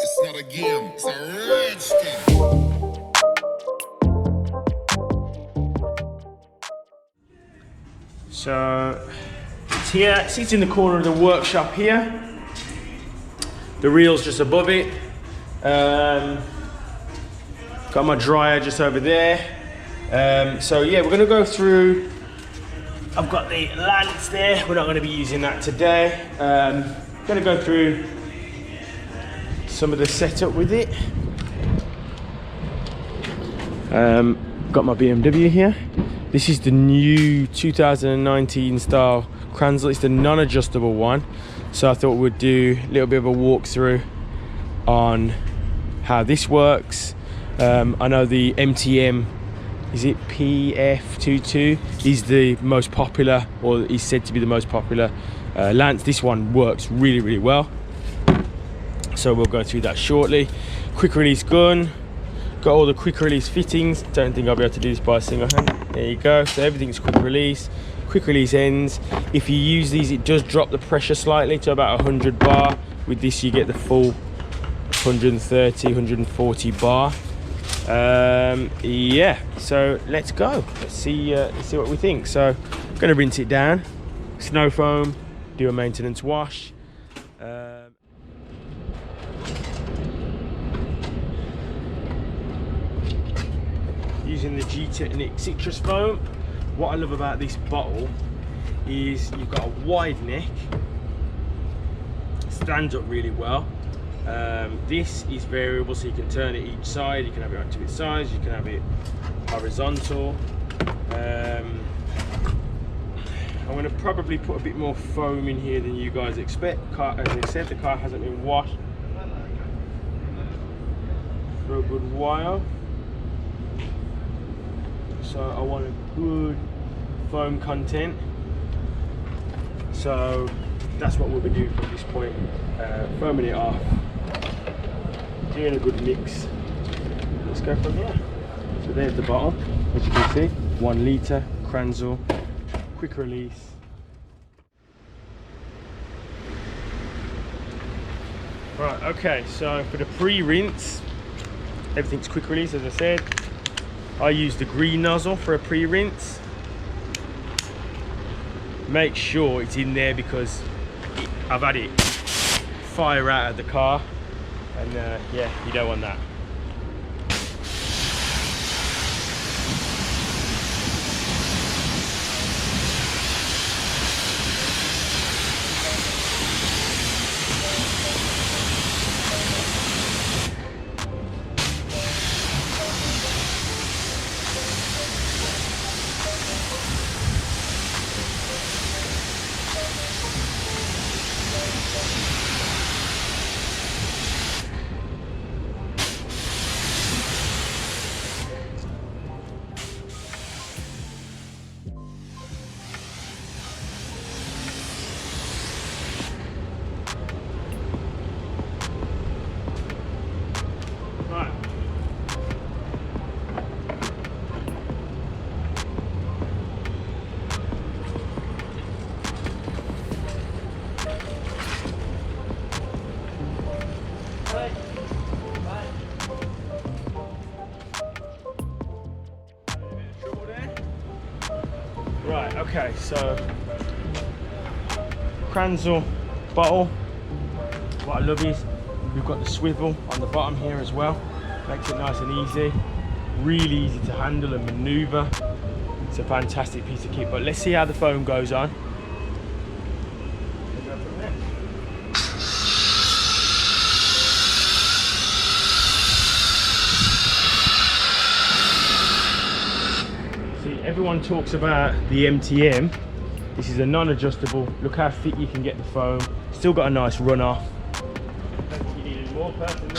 It's not a game, it's a rich thing. So it's here, it sits in the corner of the workshop here. The reel's just above it. Got my dryer just over there. So yeah, we're gonna go through. I've got the lance there. We're not gonna be using that today. Gonna go through some of the setup with it. Got my BMW here. This is the new 2019 style Kranze. It's the non-adjustable one. So I thought we'd do a little bit of a walkthrough on how this works. I know the MTM, is it PF22, is the most popular, or is said to be the most popular lance. This one works really, really well. So we'll go through that shortly. Quick release gun. Got all the quick release fittings. Don't think I'll be able to do this by a single hand. There you go. So everything's quick release ends. If you use these, it does drop the pressure slightly to about 100 bar. With this, you get the full 130, 140 bar. Yeah. So let's go. Let's see what we think. So I'm gonna rinse it down, snow foam, do a maintenance wash. Using the G-Technic citrus foam. What I love about this bottle is you've got a wide neck, stands up really well. This is variable, so you can turn it each side. You can have it on to its sides, you can have it horizontal. I'm going to probably put a bit more foam in here than you guys expect. As I said, the car hasn't been washed for a good while. So I want a good foam content. So that's what we'll be doing from this point. Foaming it off, doing a good mix. Let's go from here. So there's the bottle, as you can see, 1 litre, Kranze, quick release. Right, okay, so for the pre-rinse, everything's quick release, as I said. I use the green nozzle for a pre-rinse. Make sure it's in there because I've had it fire out of the car, and yeah, you don't want that. Right, okay, so Kranze bottle. What I love is we've got the swivel on the bottom here as well. Makes it nice and easy. Really easy to handle and maneuver. It's a fantastic piece of kit, but let's see how the foam goes on. Everyone talks about the MTM. This is a non-adjustable. Look how thick you can get the foam. Still got a nice run off. I don't think you need any more personally.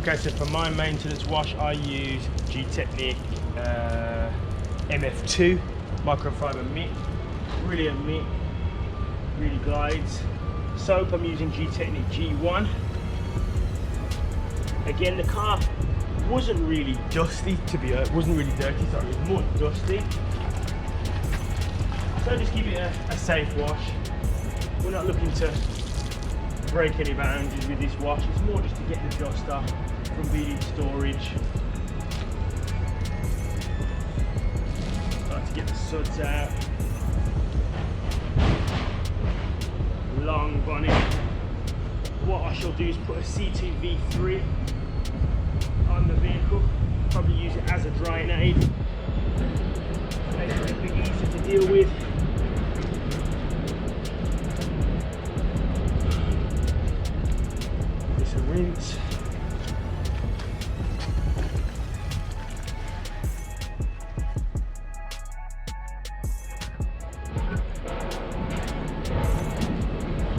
Okay, so for my maintenance wash, I use K7TS MF2 microfiber mitt. Brilliant mitt, really glides. Soap, I'm using K7TS G1. Again, the car wasn't really dusty, wasn't really dirty, sorry, it was more dusty. So just give it a safe wash. We're not looking to break any boundaries with this wash. It's more just to get the dust off from being in storage. Start to get the suds out. Long bonnet. What I shall do is put a C2 V3 on the vehicle. Probably use it as a drying aid. Make it a bit easier to deal with. This a rinse.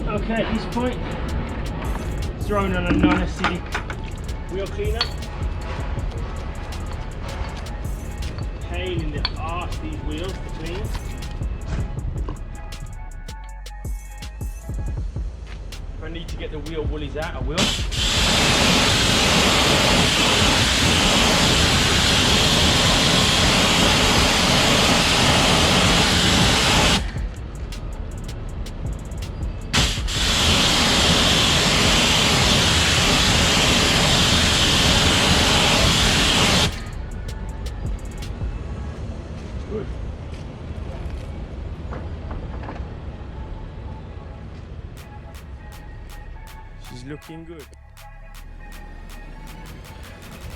Okay, at this point, throwing on a non-acidic wheel cleaner. Pain in the arse, these wheels to clean. If I need to get the wheel woolies out, I will. Good. She's looking good.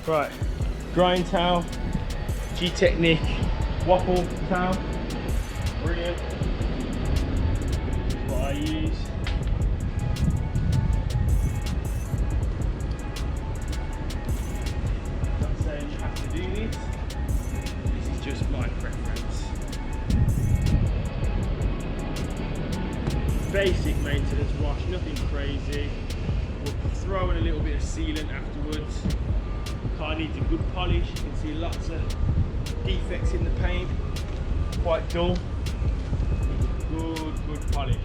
Right, drying towel, K7TS waffle towel, brilliant. That's what I use. Not saying you have to do this. This is just my preference. Basic maintenance wash, nothing crazy. We'll throw in a little bit of sealant afterwards. Car needs a good polish. You can see lots of defects in the paint. Quite dull. Good polish.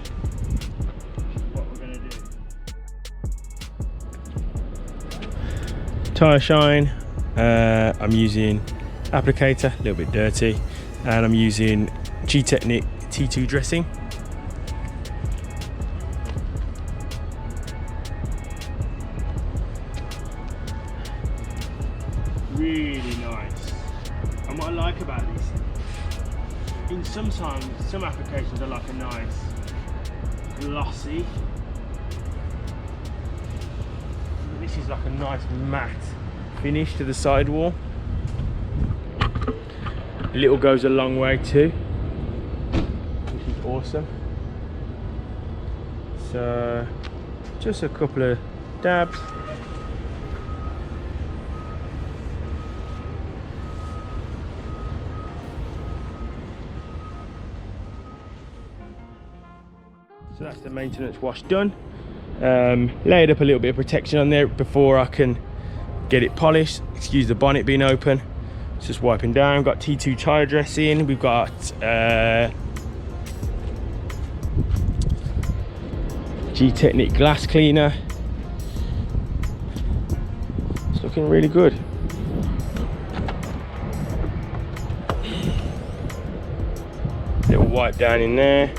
What we're gonna do. Tire shine. I'm using applicator, a little bit dirty, and I'm using K7TS T2 dressing. Really nice. And what I like about this, some applications are like a nice glossy. This is like a nice matte finish to the sidewall. A little goes a long way too, which is awesome. So just a couple of dabs. So that's the maintenance wash done. Laid up a little bit of protection on there before I can get it polished. Excuse the bonnet being open. It's just wiping down. Got T2 tire dressing. We've got K7TS glass cleaner. It's looking really good. Little wipe down in there.